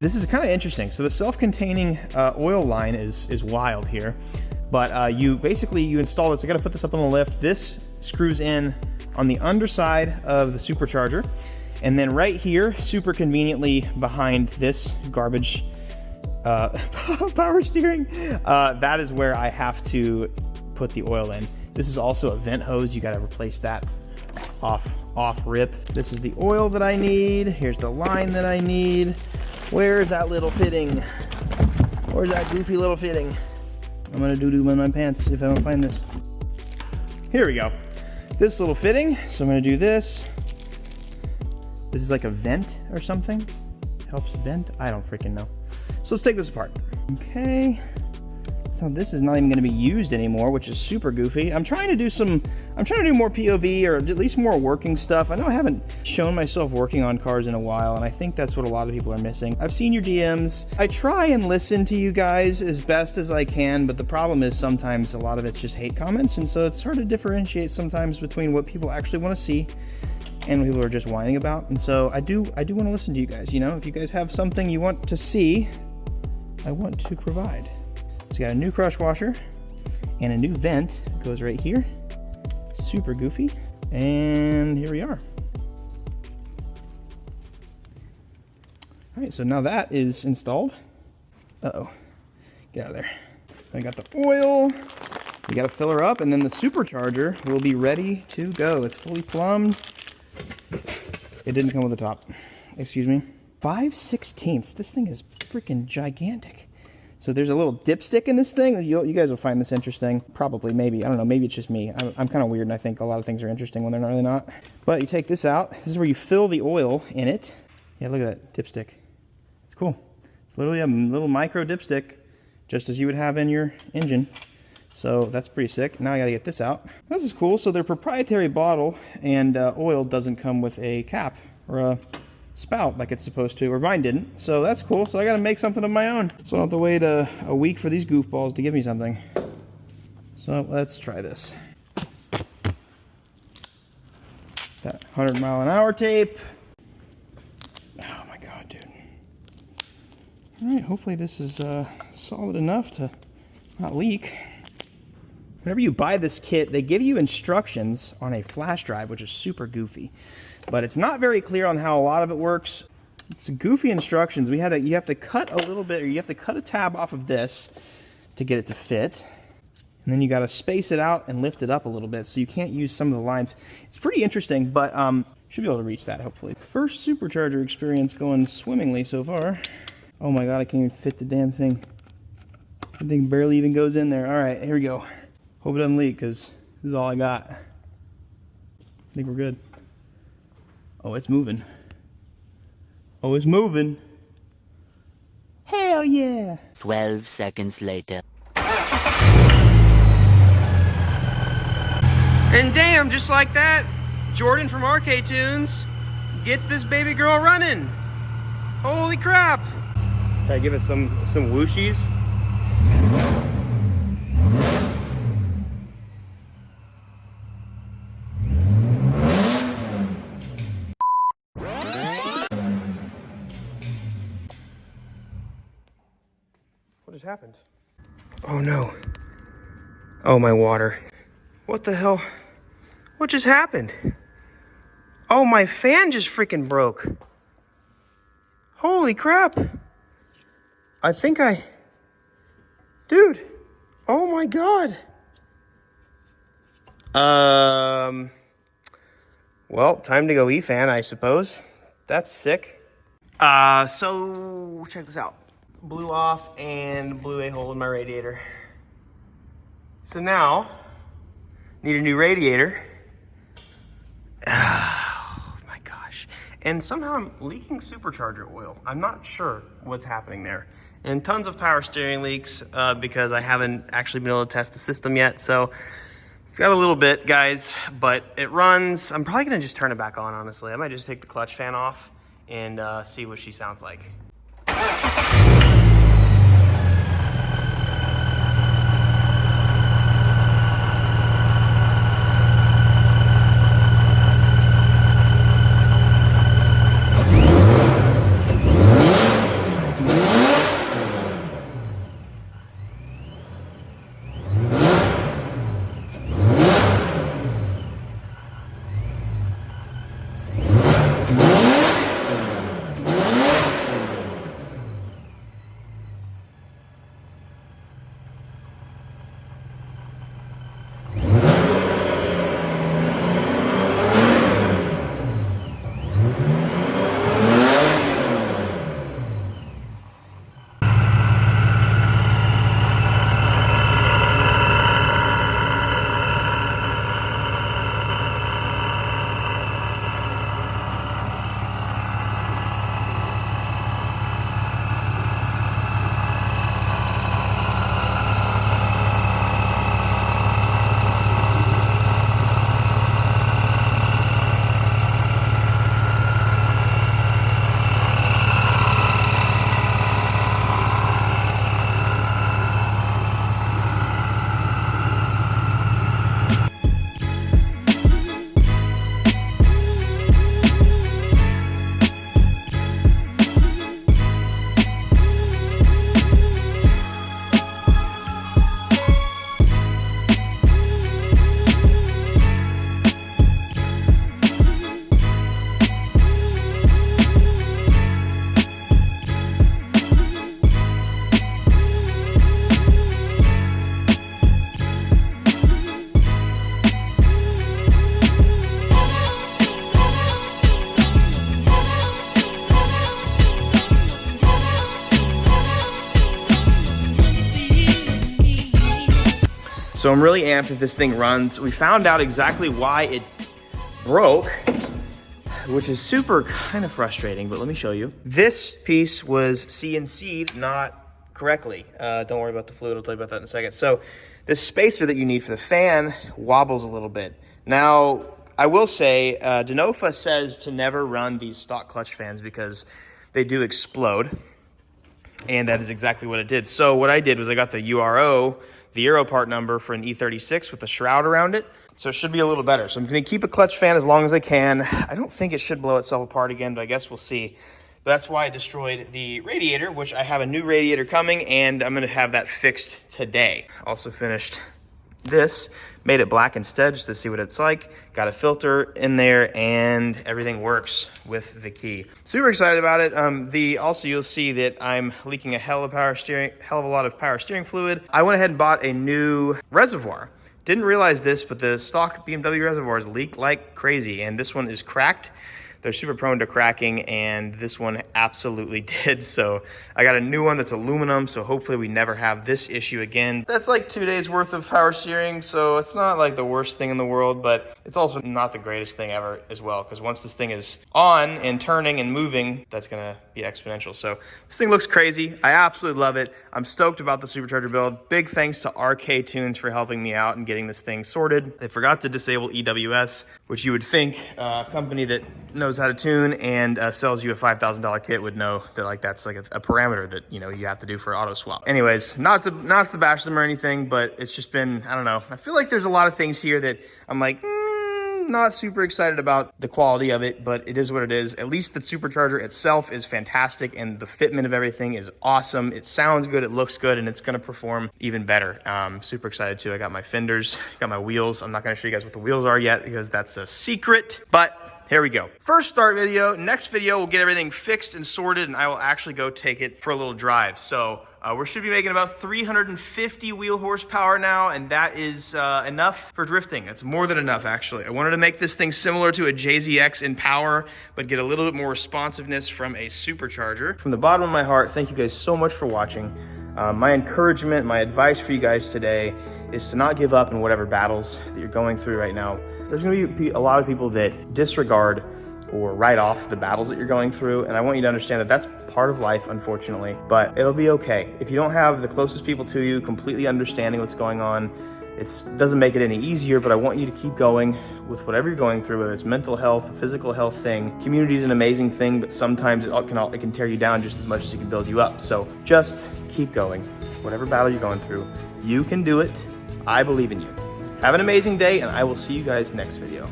This is kind of interesting. So the self-containing oil line is wild here, but you install this. I got to put this up on the lift. This screws in on the underside of the supercharger, and then right here, super conveniently behind this garbage power steering, that is where I have to put the oil in. This is also a vent hose. You got to replace that off rip. This is the oil that I need. Here's the line that I need. Where's that little fitting? Where's that goofy little fitting? I'm gonna doo-doo in my pants if I don't find this. Here we go. This little fitting. So I'm gonna do this. This is like a vent or something. Helps vent. I don't freaking know. So let's take this apart. Okay. So this is not even going to be used anymore, which is super goofy. I'm trying to do more POV, or at least more working stuff. I know I haven't shown myself working on cars in a while, and I think that's what a lot of people are missing. I've seen your DMs. I try and listen to you guys as best as I can, but the problem is sometimes a lot of it's just hate comments, and so it's hard to differentiate sometimes between what people actually want to see and what people are just whining about. And so I do want to listen to you guys. You know, if you guys have something you want to see, I want to provide. So you got a new crush washer and a new vent goes right here. Super goofy. And here we are. All right, so now that is installed. Uh-oh, get out of there. I got the oil. You gotta fill her up, and then the supercharger will be ready to go. It's fully plumbed. It didn't come with a top. Excuse me. 5/16. This thing is freaking gigantic. So there's a little dipstick in this thing. You guys will find this interesting. Probably, maybe. I don't know. Maybe it's just me. I'm kind of weird, and I think a lot of things are interesting when they're not really not. But you take this out. This is where you fill the oil in it. Yeah, look at that dipstick. It's cool. It's literally a little micro dipstick, just as you would have in your engine. So that's pretty sick. Now I got to get this out. This is cool. So their proprietary bottle and oil doesn't come with a cap or a spout like it's supposed to, or mine didn't. So that's cool. So I got to make something of my own. So I don't have to wait a week for these goofballs to give me something. So let's try this. That 100-mile-an-hour tape. Oh my God, dude. All right, hopefully this is solid enough to not leak. Whenever you buy this kit, they give you instructions on a flash drive, which is super goofy. But it's not very clear on how a lot of it works. It's goofy instructions. You have to cut a little bit, or you have to cut a tab off of this to get it to fit. And then you got to space it out and lift it up a little bit, so you can't use some of the lines. It's pretty interesting, but should be able to reach that, hopefully. First supercharger experience going swimmingly so far. Oh my God, I can't even fit the damn thing. The thing barely even goes in there. All right, here we go. Hope it doesn't leak, because this is all I got. I think we're good. Oh, it's moving. Oh, it's moving. Hell yeah. 12 seconds later. And damn, just like that, Jordan from RK Tunes gets this baby girl running. Holy crap. Can I give it some whooshies? What just happened? Oh no. Oh, my water. What the hell? What just happened? Oh, my fan just freaking broke. Holy crap. I think Dude. Oh my God. Well, time to go E-fan, I suppose. That's sick. So check this out. Blew off and blew a hole in my radiator. So now, need a new radiator. Oh my gosh. And somehow I'm leaking supercharger oil. I'm not sure what's happening there. And tons of power steering leaks because I haven't actually been able to test the system yet. So I've got a little bit, guys, but it runs. I'm probably gonna just turn it back on, honestly. I might just take the clutch fan off and see what she sounds like. So I'm really amped if this thing runs. We found out exactly why it broke, which is super kind of frustrating, but let me show you. This piece was CNC'd not correctly. Don't worry about the fluid, I'll tell you about that in a second. So this spacer that you need for the fan wobbles a little bit. Now, I will say, Denofa says to never run these stock clutch fans because they do explode. And that is exactly what it did. So what I did was I got the URO, the Euro part number for an E46 with a shroud around it. So it should be a little better. So I'm gonna keep a clutch fan as long as I can. I don't think it should blow itself apart again, but I guess we'll see. But that's why I destroyed the radiator, which I have a new radiator coming, and I'm gonna have that fixed today. Also finished this, made it black instead just to see what it's like. Got a filter in there and everything works with the key. Super excited about it. Also you'll see that I'm leaking a hell of a lot of power steering fluid. I went ahead and bought a new reservoir. Didn't realize this, but the stock BMW reservoirs leak like crazy, and this one is cracked. They're super prone to cracking, and this one absolutely did. So I got a new one that's aluminum, so hopefully we never have this issue again. That's like 2 days worth of power steering, so it's not like the worst thing in the world, but it's also not the greatest thing ever as well, because once this thing is on and turning and moving, that's gonna be exponential. So this thing looks crazy. I absolutely love it. I'm stoked about the Supercharger build. Big thanks to RK Tunes for helping me out and getting this thing sorted. They forgot to disable EWS, which you would think a company that knows how to tune and sells you a $5,000 kit would know that, like, that's like a parameter that, you know, you have to do for auto swap. Anyways, not to bash them or anything, but it's just been, I don't know. I feel like there's a lot of things here that I'm like, not super excited about the quality of it, but it is what it is. At least the Supercharger itself is fantastic, and the fitment of everything is awesome. It sounds good, it looks good, and it's gonna perform even better. Super excited too. I got my fenders, got my wheels. I'm not gonna show you guys what the wheels are yet because that's a secret, but here we go. First start video. Next video, we'll get everything fixed and sorted, and I will actually go take it for a little drive. So we should be making about 350 wheel horsepower now, and that is enough for drifting. It's more than enough, actually. I wanted to make this thing similar to a JZX in power, but get a little bit more responsiveness from a Supercharger. From the bottom of my heart, thank you guys so much for watching. My encouragement, my advice for you guys today is to not give up in whatever battles that you're going through right now. There's gonna be a lot of people that disregard or write off the battles that you're going through, and I want you to understand that that's part of life, unfortunately, but it'll be okay. If you don't have the closest people to you completely understanding what's going on, it doesn't make it any easier, but I want you to keep going with whatever you're going through, whether it's mental health, a physical health thing. Community is an amazing thing, but sometimes it can tear you down just as much as it can build you up. So just keep going. Whatever battle you're going through, you can do it. I believe in you. Have an amazing day, and I will see you guys next video.